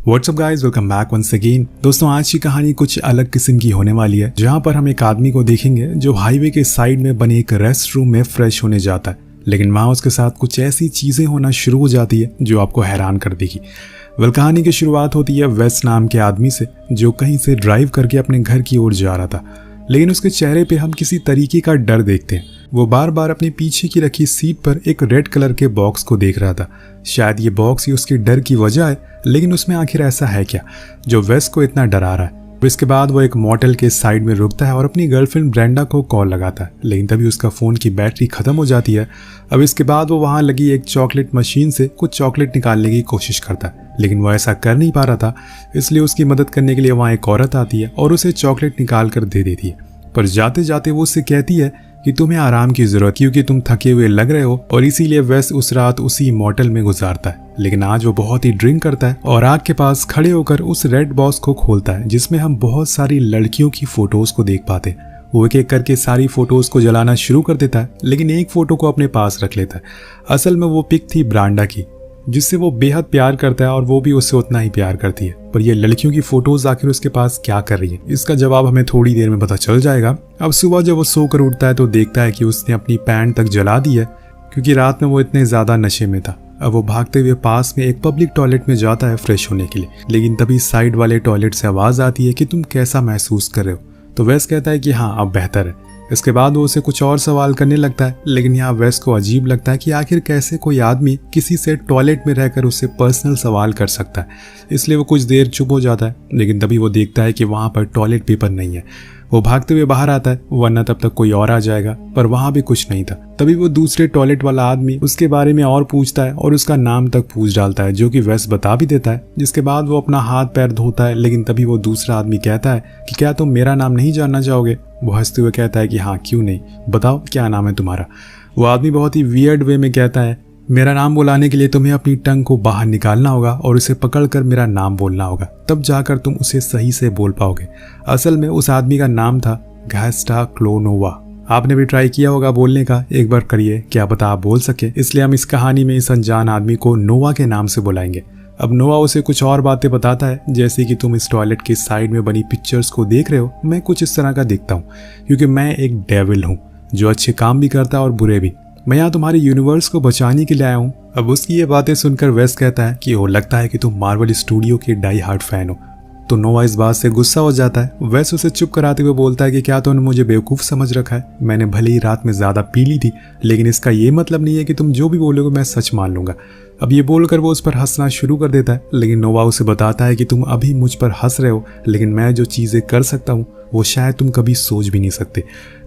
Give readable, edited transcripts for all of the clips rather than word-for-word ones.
WhatsApp guys, welcome back once again. दोस्तों, आज की कहानी कुछ अलग किस्म की होने वाली है, जहां पर हम एक आदमी को देखेंगे जो हाईवे के साइड में बने एक रेस्ट रूम में फ्रेश होने जाता है, लेकिन वहां उसके साथ कुछ ऐसी चीजें होना शुरू हो जाती है जो आपको हैरान कर देगी। कहानी की शुरुआत होती है वेस नाम के आदमी से, जो कहीं से ड्राइव करके अपने घर की ओर जा रहा था, लेकिन उसके चेहरे पे हम किसी तरीके का डर देखते हैं। वो बार बार अपने पीछे की रखी सीट पर एक रेड कलर के बॉक्स को देख रहा था। शायद ये बॉक्स ही उसके डर की वजह है, लेकिन उसमें आखिर ऐसा है क्या जो वेस को इतना डरा रहा है। इसके बाद वो एक मोटेल के साइड में रुकता है और अपनी गर्लफ्रेंड ब्रेंडा को कॉल लगाता है, लेकिन तभी उसका फ़ोन की बैटरी ख़त्म हो जाती है। अब इसके बाद वो वहाँ लगी एक चॉकलेट मशीन से कुछ चॉकलेट निकालने की कोशिश करता है, लेकिन वो ऐसा कर नहीं पा रहा था। इसलिए उसकी मदद करने के लिए वहाँ एक औरत आती है और उसे चॉकलेट निकाल कर दे देती है। पर जाते जाते वो उससे कहती है कि तुम्हें आराम की जरूरत, क्योंकि तुम थके हुए लग रहे हो, और इसीलिए वेस उस रात उसी मोटेल में गुजारता है। लेकिन आज वो बहुत ही ड्रिंक करता है और आग के पास खड़े होकर उस रेड बॉक्स को खोलता है, जिसमें हम बहुत सारी लड़कियों की फोटोज को देख पाते हैं। वो एक एक करके सारी फोटोज को जलाना शुरू कर देता है, लेकिन एक फोटो को अपने पास रख लेता है। असल में वो पिक थी ब्रांडा की, जिससे वो बेहद प्यार करता है और वो भी उससे उतना ही प्यार करती है। पर ये लड़कियों की फोटोज आखिर उसके पास क्या कर रही है, इसका जवाब हमें थोड़ी देर में पता चल जाएगा। अब सुबह जब वो सोकर उठता है तो देखता है कि उसने अपनी पैंट तक जला दी है, क्योंकि रात में वो इतने ज्यादा नशे में था। अब वो भागते हुए पास में एक पब्लिक टॉयलेट में जाता है फ्रेश होने के लिए, लेकिन तभी साइड वाले टॉयलेट से आवाज आती है कि तुम कैसा महसूस कर रहे हो। तो वेस कहता है कि हाँ, अब बेहतर है। इसके बाद वो उसे कुछ और सवाल करने लगता है, लेकिन यहाँ वेस को अजीब लगता है कि आखिर कैसे कोई आदमी किसी से टॉयलेट में रहकर उससे पर्सनल सवाल कर सकता है। इसलिए वो कुछ देर चुप हो जाता है, लेकिन तभी वो देखता है कि वहाँ पर टॉयलेट पेपर नहीं है। वो भागते हुए बाहर आता है, वरना तब तक कोई और आ जाएगा, पर वहाँ भी कुछ नहीं था। तभी वो दूसरे टॉयलेट वाला आदमी उसके बारे में और पूछता है और उसका नाम तक पूछ डालता है, जो कि वेस बता भी देता है। जिसके बाद वो अपना हाथ पैर धोता है, लेकिन तभी वो दूसरा आदमी कहता है कि क्या तुम मेरा नाम नहीं जानना चाहोगे। वो हंसते हुए कहता है कि हाँ, क्यों नहीं, बताओ क्या नाम है तुम्हारा। वो आदमी बहुत ही वियर्ड वे में कहता है, मेरा नाम बुलाने के लिए तुम्हें अपनी टंग को बाहर निकालना होगा और उसे पकड़कर मेरा नाम बोलना होगा, तब जाकर तुम उसे सही से बोल पाओगे। असल में उस आदमी का नाम था घास्टा क्लोनोवा। आपने भी ट्राई किया होगा बोलने का, एक बार करिए, क्या पता आप बोल सके। इसलिए हम इस कहानी में इस अनजान आदमी को नोवा के नाम से बुलाएंगे। अब नोवा उसे कुछ और बातें बताता है, जैसे कि तुम इस टॉयलेट के साइड में बनी पिक्चर्स को देख रहे हो, मैं कुछ इस तरह का दिखता हूँ, क्योंकि मैं एक डेविल हूँ जो अच्छे काम भी करता है और बुरे भी। मैं यहाँ तुम्हारे यूनिवर्स को बचाने के लिए आया हूँ। अब उसकी ये बातें सुनकर वेस कहता है कि वो लगता है कि तुम मार्वल स्टूडियो के डाई हार्ड फैन हो। तो नोवा इस बात से गुस्सा हो जाता है। वेस उसे चुप कराते हुए बोलता है कि क्या तुमने मुझे बेवकूफ़ समझ रखा है। मैंने भले ही रात में ज़्यादा पी ली थी, लेकिन इसका ये मतलब नहीं है कि तुम जो भी बोलोगे मैं सच मान लूंगा। अब ये बोलकर वो उस पर हंसना शुरू कर देता है, लेकिन नोवा उसे बताता है कि तुम अभी मुझ पर हंस रहे हो, लेकिन मैं जो चीज़ें कर सकता हूँ वो शायद तुम कभी सोच भी नहीं सकते।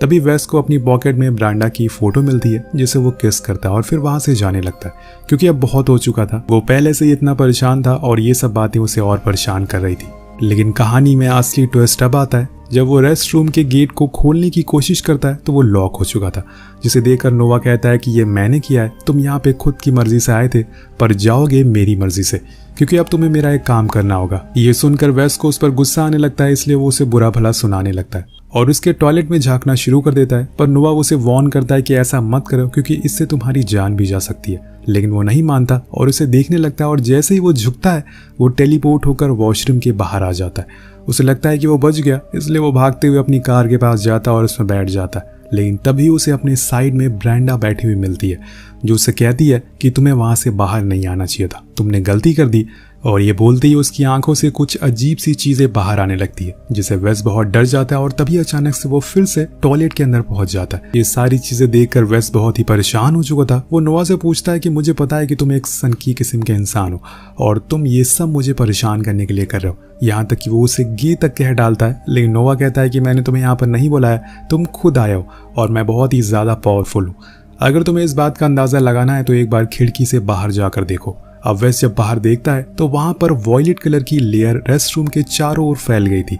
तभी वेस को अपनी पॉकेट में ब्रांडा की फोटो मिलती है, जिसे वो किस करता है और फिर वहां से जाने लगता है, क्योंकि अब बहुत हो चुका था। वो पहले से ही इतना परेशान था और ये सब बातें उसे और परेशान कर रही थी। लेकिन कहानी में असली ट्विस्ट अब आता है, जब वो रेस्ट रूम के गेट को खोलने की कोशिश करता है तो वो लॉक हो चुका था, जिसे देखकर नोवा कहता है कि ये मैंने किया है, तुम यहाँ पे खुद की मर्जी से आए थे, पर जाओगे मेरी मर्जी से, क्योंकि अब तुम्हें मेरा एक काम करना होगा। ये सुनकर वेस को उस पर गुस्सा आने लगता है, इसलिए वो उसे बुरा भला सुनाने लगता है और उसके टॉयलेट में झांकना शुरू कर देता है। पर नोवा उसे वार्न करता है कि ऐसा मत करो, क्योंकि इससे तुम्हारी जान भी जा सकती है। लेकिन वो नहीं मानता और उसे देखने लगता है, और जैसे ही वो झुकता है वो टेलीपोर्ट होकर वॉशरूम के बाहर आ जाता है। उसे लगता है कि वो बच गया, इसलिए वो भागते हुए अपनी कार के पास जाता है और उसमें बैठ जाता है। लेकिन तभी उसे अपने साइड में ब्रेंडा बैठी हुई मिलती है, जो उसे कहती है कि तुम्हें वहां से बाहर नहीं आना चाहिए था, तुमने गलती कर दी। और ये बोलते ही उसकी आंखों से कुछ अजीब सी चीजें बाहर आने लगती है, जिसे वेस बहुत डर जाता है और तभी अचानक से वो फिर से टॉयलेट के अंदर पहुंच जाता है। ये सारी चीजें देखकर वेस बहुत ही परेशान हो चुका था। वो नोवा से पूछता है कि मुझे पता है कि तुम एक सनकी किस्म के इंसान हो और तुम ये सब मुझे परेशान करने के लिए कर रहे हो, यहाँ तक कि वो उसे गे तक कह डालता है। लेकिन नोवा कहता है कि मैंने तुम्हें यहाँ पर नहीं बुलाया, तुम खुद आए हो और मैं बहुत ही ज्यादा पावरफुल हूँ। अगर तुम्हें इस बात का अंदाजा लगाना है तो एक बार खिड़की से बाहर जाकर देखो। अब वेस जब बाहर देखता है तो वहां पर वॉयलेट कलर की लेयर रेस्ट रूम के चारों ओर फैल गई थी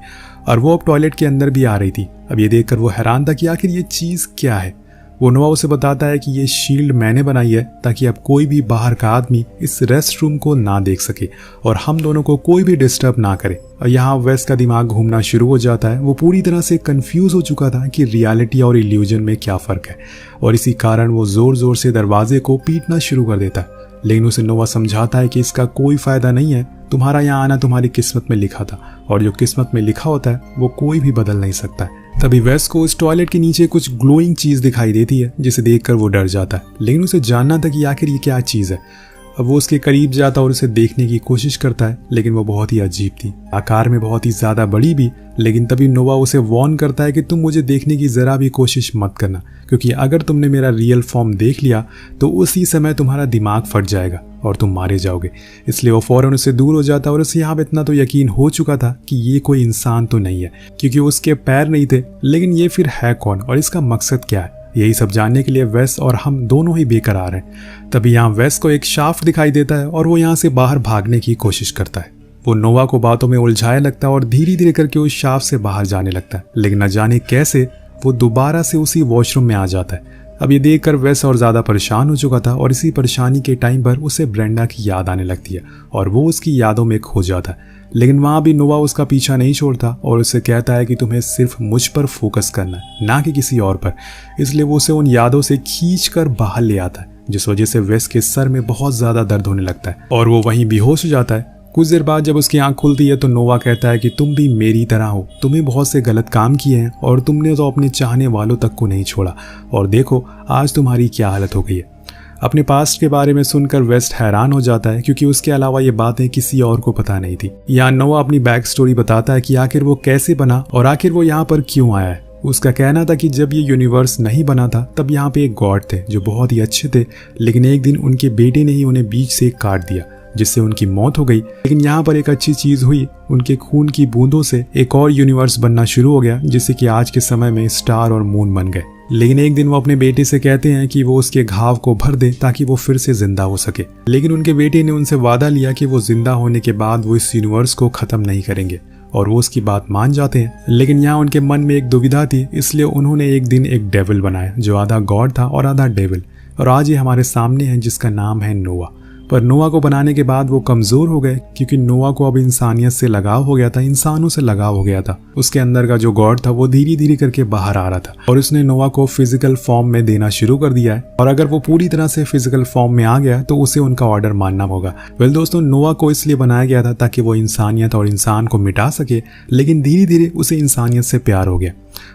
और वो अब टॉयलेट के अंदर भी आ रही थी। अब ये देखकर वो हैरान था कि आखिर ये चीज क्या है। वो नोवा उसे बताता है कि ये शील्ड मैंने बनाई है, ताकि अब कोई भी बाहर का आदमी इस रेस्ट रूम को ना देख सके और हम दोनों को कोई भी डिस्टर्ब ना करे। और यहाँ वेस का दिमाग घूमना शुरू हो जाता है। वो पूरी तरह से कंफ्यूज हो चुका था कि रियलिटी और इल्यूजन में क्या फर्क है, और इसी कारण वो जोर जोर से दरवाजे को पीटना शुरू कर देता है। लेकिन उसे नोवा समझाता है कि इसका कोई फायदा नहीं है, तुम्हारा यहाँ आना तुम्हारी किस्मत में लिखा था और जो किस्मत में लिखा होता है वो कोई भी बदल नहीं सकता है। तभी वेस को उस टॉयलेट के नीचे कुछ ग्लोइंग चीज दिखाई देती है जिसे देखकर वो डर जाता है, लेकिन उसे जानना था कि आखिर ये क्या चीज है। अब वो उसके करीब जाता और उसे देखने की कोशिश करता है, लेकिन वो बहुत ही अजीब थी, आकार में बहुत ही ज्यादा बड़ी भी। लेकिन तभी नोवा उसे वार्न करता है कि तुम मुझे देखने की जरा भी कोशिश मत करना, क्योंकि अगर तुमने मेरा रियल फॉर्म देख लिया तो उसी समय तुम्हारा दिमाग फट जाएगा और तुम मारे जाओगे। इसलिए वो फौरन उससे दूर हो जाता और उसे यहाँ पे इतना तो यकीन हो चुका था कि ये कोई इंसान तो नहीं है, क्योंकि उसके पैर नहीं थे। लेकिन ये फिर है कौन और इसका मकसद क्या है, यही सब जानने के लिए वेस और हम दोनों ही बेकरार हैं। तभी यहाँ वेस को एक शाफ्ट दिखाई देता है और वो यहाँ से बाहर भागने की कोशिश करता है। वो नोवा को बातों में उलझाए लगता है और धीरे धीरे करके उस शाफ्ट से बाहर जाने लगता है, लेकिन न जाने कैसे वो दोबारा से उसी वॉशरूम में आ जाता है। अब ये देखकर वेस और ज्यादा परेशान हो चुका था और इसी परेशानी के टाइम पर उसे ब्रेंडा की याद आने लगती है और वो उसकी यादों में खो जाता है। लेकिन वहां भी नोवा उसका पीछा नहीं छोड़ता और उसे कहता है कि तुम्हें सिर्फ मुझ पर फोकस करना है, ना कि किसी और पर। इसलिए वो उसे उन यादों से खींच कर बाहर ले आता है, जिस वजह से वेस के सर में बहुत ज्यादा दर्द होने लगता है और वो वहीं बेहोश हो जाता है। कुछ देर बाद जब उसकी आंख खुलती है तो नोवा कहता है कि तुम भी मेरी तरह हो, तुम्हें बहुत से गलत काम किए हैं और तुमने तो अपने चाहने वालों तक को नहीं छोड़ा, और देखो आज तुम्हारी क्या हालत हो गई है। अपने पास्ट के बारे में सुनकर वेस्ट हैरान हो जाता है, क्योंकि उसके अलावा ये बातें किसी और को पता नहीं थी। यहाँ नोवा अपनी बैक स्टोरी बताता है कि आखिर वो कैसे बना और आखिर वो यहाँ पर क्यों आया है। उसका कहना था कि जब ये यूनिवर्स नहीं बना था तब यहाँ पे एक गॉड थे जो बहुत ही अच्छे थे, लेकिन एक दिन उनके बेटे ने ही उन्हें बीच से काट दिया, जिससे उनकी मौत हो गई। लेकिन यहाँ पर एक अच्छी चीज हुई, उनके खून की बूंदों से एक और यूनिवर्स बनना शुरू हो गया, जिससे कि आज के समय में स्टार और मून बन गए। लेकिन एक दिन वो अपने बेटे से कहते हैं कि वो उसके घाव को भर दे ताकि वो फिर से जिंदा हो सके। लेकिन उनके बेटे ने उनसे वादा लिया कि वो जिंदा होने के बाद वो इस यूनिवर्स को खत्म नहीं करेंगे, और वो उसकी बात मान जाते हैं। लेकिन यहाँ उनके मन में एक दुविधा थी, इसलिए उन्होंने एक दिन एक डेविल बनाया जो आधा गॉड था और आधा डेविल, और आज ये हमारे सामने है जिसका नाम है नोवा। पर नोवा को बनाने के बाद वो कमजोर हो गए, क्योंकि नोवा को अब इंसानियत से लगाव हो गया था, इंसानों से लगाव हो गया था। उसके अंदर का जो गॉड था वो धीरे धीरे करके बाहर आ रहा था और उसने नोवा को फिजिकल फॉर्म में देना शुरू कर दिया है, और अगर वो पूरी तरह से फिजिकल फॉर्म में आ गया तो उसे उनका ऑर्डर मानना होगा। वेल दोस्तों, नोवा को इसलिए बनाया गया था ताकि वो इंसानियत और इंसान को मिटा सके, लेकिन धीरे धीरे उसे इंसानियत से प्यार हो गया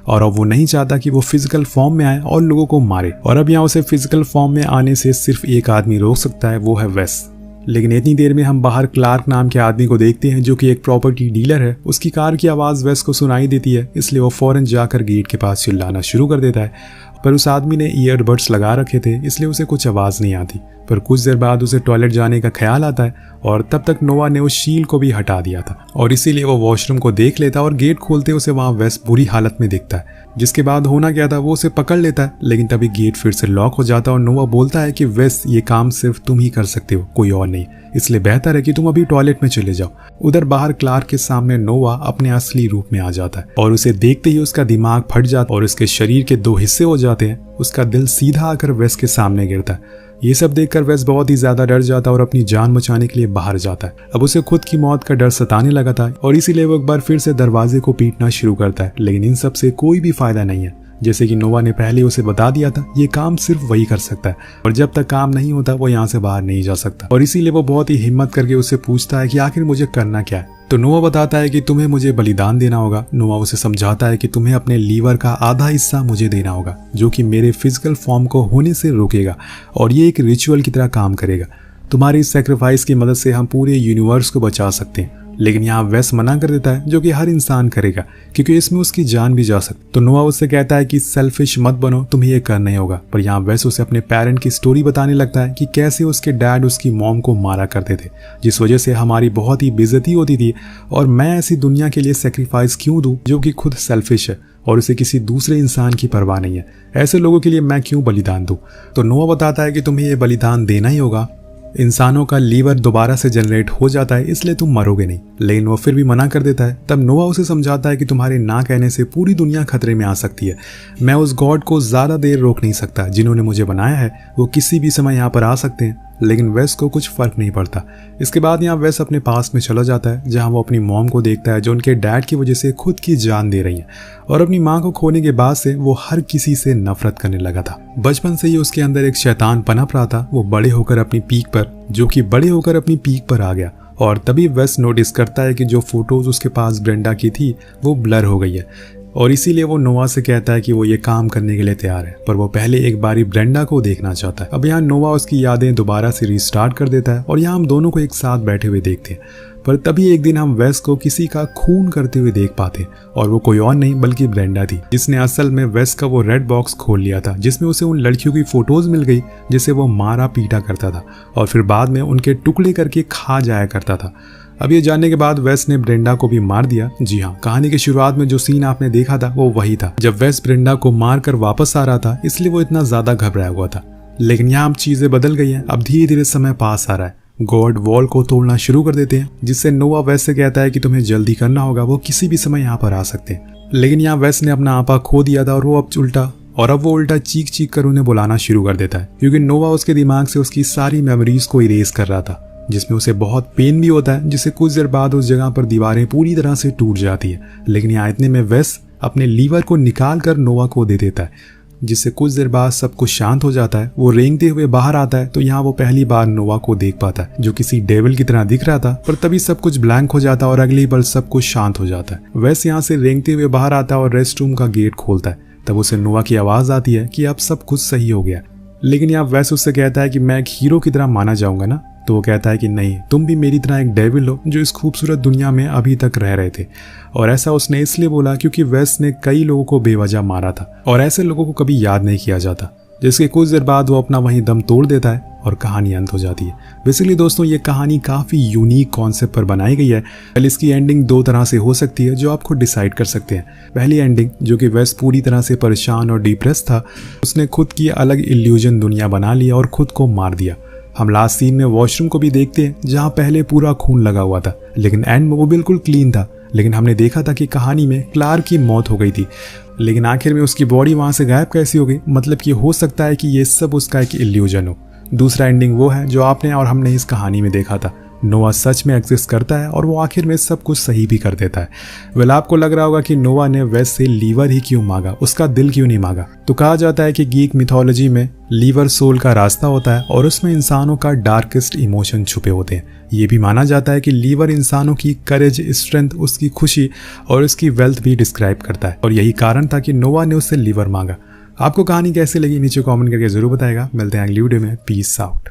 और अब वो नहीं चाहता कि वो फिजिकल फॉर्म में आए और लोगों को मारे। और अब यहाँ उसे फिजिकल फॉर्म में आने से सिर्फ एक आदमी रोक सकता है, वो है वेस। लेकिन इतनी देर में हम बाहर क्लार्क नाम के आदमी को देखते हैं जो कि एक प्रॉपर्टी डीलर है। उसकी कार की आवाज़ वेस को सुनाई देती है, इसलिए वो फौरन जाकर गेट के पास चिल्लाना शुरू कर देता है। पर उस आदमी ने ईयरबड्स लगा रखे थे, इसलिए उसे कुछ आवाज़ नहीं आती। पर कुछ देर बाद उसे टॉयलेट जाने का ख्याल आता है और तब तक नोवा ने उस शील को भी हटा दिया था, और इसीलिए वो वॉशरूम को देख लेता और गेट खोलते उसे वहाँ वेस बुरी हालत में दिखता है। जिसके बाद होना क्या था, वो उसे पकड़ लेता है, लेकिन तभी गेट फिर से लॉक हो जाता है और नोवा बोलता है कि वेस, ये काम सिर्फ तुम ही कर सकते हो, कोई और नहीं, इसलिए बेहतर है कि तुम अभी टॉयलेट में चले जाओ। उधर बाहर क्लार्क के सामने नोवा अपने असली रूप में आ जाता है और उसे देखते ही उसका दिमाग फट जाता है और उसके शरीर के दो हिस्से हो जाते हैं। उसका दिल सीधा आकर वेस के सामने गिरता है। ये सब देखकर वेस बहुत ही ज्यादा डर जाता है और अपनी जान बचाने के लिए बाहर जाता है। अब उसे खुद की मौत का डर सताने लगा था और इसीलिए वो एक बार फिर से दरवाजे को पीटना शुरू करता है, लेकिन इन सब से कोई भी फायदा नहीं है। जैसे कि नोवा ने पहले उसे बता दिया था, ये काम सिर्फ वही कर सकता है और जब तक काम नहीं होता वो यहाँ से बाहर नहीं जा सकता। और इसीलिए वो बहुत ही हिम्मत करके उससे पूछता है कि आखिर मुझे करना क्या है। तो नोवा बताता है कि तुम्हें मुझे बलिदान देना होगा। नोवा उसे समझाता है कि तुम्हें अपने लीवर का आधा हिस्सा मुझे देना होगा, जो कि मेरे फिजिकल फॉर्म को होने से रोकेगा और ये एक रिचुअल की तरह काम करेगा। तुम्हारी इस सेक्रीफाइस की मदद से हम पूरे यूनिवर्स को बचा सकते हैं। लेकिन यहाँ वेस मना कर देता है, जो कि हर इंसान करेगा, क्योंकि इसमें उसकी जान भी जा सकती। तो नोवा उससे कहता है कि सेल्फिश मत बनो, तुम्हें ये करना ही होगा। पर यहाँ वेस उसे अपने पेरेंट की स्टोरी बताने लगता है कि कैसे उसके डैड उसकी मॉम को मारा करते थे, जिस वजह से हमारी बहुत ही बेइज्जती होती थी, और मैं ऐसी दुनिया के लिए सेक्रीफाइस क्यों दूं जो कि खुद सेल्फिश है और उसे किसी दूसरे इंसान की परवाह नहीं है। ऐसे लोगों के लिए मैं क्यों बलिदान दूं। तो नोवा बताता है कि तुम्हें ये बलिदान देना ही होगा। इंसानों का लीवर दोबारा से जनरेट हो जाता है, इसलिए तुम मरोगे नहीं। लेकिन वो फिर भी मना कर देता है। तब नोवा उसे समझाता है कि तुम्हारे ना कहने से पूरी दुनिया खतरे में आ सकती है। मैं उस गॉड को ज्यादा देर रोक नहीं सकता। जिन्होंने मुझे बनाया है वो किसी भी समय यहाँ पर आ सकते हैं लेकिन वेस को कुछ फर्क नहीं पड़ता। इसके बाद यहाँ वेस अपने पास में चला जाता है, जहाँ वो अपनी मॉम को देखता है जो उनके डैड की वजह से खुद की जान दे रही है, और अपनी माँ को खोने के बाद से वो हर किसी से नफरत करने लगा था। बचपन से ही उसके अंदर एक शैतान पनप रहा था, वो बड़े होकर अपनी पीक पर आ गया। और तभी वेस नोटिस करता है कि जो फोटोज उसके पास ब्रेंडा की थी वो ब्लर हो गई है, और इसीलिए वो नोवा से कहता है कि वो ये काम करने के लिए तैयार है, पर वो पहले एक बारी ब्रेंडा को देखना चाहता है। अब यहाँ नोवा उसकी यादें दोबारा से रिस्टार्ट कर देता है, और यहाँ हम दोनों को एक साथ बैठे हुए देखते हैं। पर तभी एक दिन हम वेस को किसी का खून करते हुए देख पाते, और वो कोई और नहीं बल्कि ब्रेंडा थी, जिसने असल में वेस का वो रेड बॉक्स खोल लिया था, जिसमें उसे उन लड़कियों की फोटोज मिल गई जिसे वो मारा पीटा करता था, और फिर बाद में उनके टुकड़े करके खा जाया करता था। अब ये जानने के बाद वेस ने ब्रेंडा को भी मार दिया। जी हाँ, कहानी की शुरुआत में जो सीन आपने देखा था वो वही था, जब वेस ब्रेंडा को मार कर वापस आ रहा था, इसलिए वो इतना ज्यादा घबराया हुआ था। लेकिन यहाँ अब चीजें बदल गई हैं। अब धीरे धीरे समय पास आ रहा है, गॉड वॉल को तोड़ना शुरू कर देते हैं, जिससे नोवा वेस से कहता है कि तुम्हें जल्दी करना होगा, वो किसी भी समय यहाँ पर आ सकते हैं। लेकिन यहाँ वेस ने अपना आपा खो दिया था, और वो उल्टा चीख चीख कर उन्हें बुलाना शुरू कर देता है, क्योंकि नोवा उसके दिमाग से उसकी सारी मेमोरीज को इरेज कर रहा था, जिसमें उसे बहुत पेन भी होता है, जिससे कुछ देर बाद उस जगह पर दीवारें पूरी तरह से टूट जाती है। लेकिन यहाँ इतने में वेस अपने लीवर को निकाल कर नोवा को दे देता है, जिससे कुछ देर बाद सब कुछ शांत हो जाता है। वो रेंगते हुए बाहर आता है, तो यहाँ वो पहली बार नोवा को देख पाता है, जो किसी डेविल की तरह दिख रहा था। पर तभी सब कुछ ब्लैंक हो जाता है, और अगली पल सब कुछ शांत हो जाता है। वेस यहाँ से रेंगते हुए बाहर आता है और रेस्ट रूम का गेट खोलता है। तब उसे नोवा की आवाज आती है कि अब सब कुछ सही हो गया। लेकिन यहाँ वेस उससे कहता है कि मैं एक हीरो की तरह माना जाऊंगा ना, तो वो कहता है कि नहीं, तुम भी मेरी तरह एक डेविल हो जो इस खूबसूरत दुनिया में अभी तक रह रहे थे। और ऐसा उसने इसलिए बोला क्योंकि वेस ने कई लोगों को बेवजह मारा था, और ऐसे लोगों को कभी याद नहीं किया जाता। जिसके कुछ देर बाद वो अपना वहीं दम तोड़ देता है और कहानी अंत हो जाती है। बेसिकली दोस्तों, ये कहानी काफ़ी यूनिक कॉन्सेप्ट पर बनाई गई है। पहले इसकी एंडिंग दो तरह से हो सकती है, जो आप खुद डिसाइड कर सकते हैं। पहली एंडिंग, जो कि वेस पूरी तरह से परेशान और डिप्रेस था, उसने खुद की अलग इल्यूजन दुनिया बना लिया और खुद को मार दिया। हम लास्ट सीन में वॉशरूम को भी देखते हैं, जहाँ पहले पूरा खून लगा हुआ था, लेकिन एंड में वो बिल्कुल क्लीन था। लेकिन हमने देखा था कि कहानी में क्लार्क की मौत हो गई थी, लेकिन आखिर में उसकी बॉडी वहाँ से गायब कैसी हो गई? मतलब कि हो सकता है कि ये सब उसका एक इल्यूजन हो। दूसरा एंडिंग वो है जो आपने और हमने इस कहानी में देखा था। नोवा सच में एग्जिस्ट करता है और वो आखिर में सब कुछ सही भी कर देता है। वेल, आपको लग रहा होगा कि नोवा ने वेस से लीवर ही क्यों मांगा, उसका दिल क्यों नहीं मांगा? तो कहा जाता है कि गीक मिथोलॉजी में लीवर सोल का रास्ता होता है और उसमें इंसानों का डार्केस्ट इमोशन छुपे होते हैं। ये भी माना जाता है कि लीवर इंसानों की करेज, स्ट्रेंथ, उसकी खुशी और उसकी वेल्थ भी डिस्क्राइब करता है, और यही कारण था कि नोवा ने उससे लीवर मांगा। आपको कहानी कैसे लगी नीचे कमेंट करके जरूर बताएगा। मिलते हैं अगली वीडियो में। Peace out.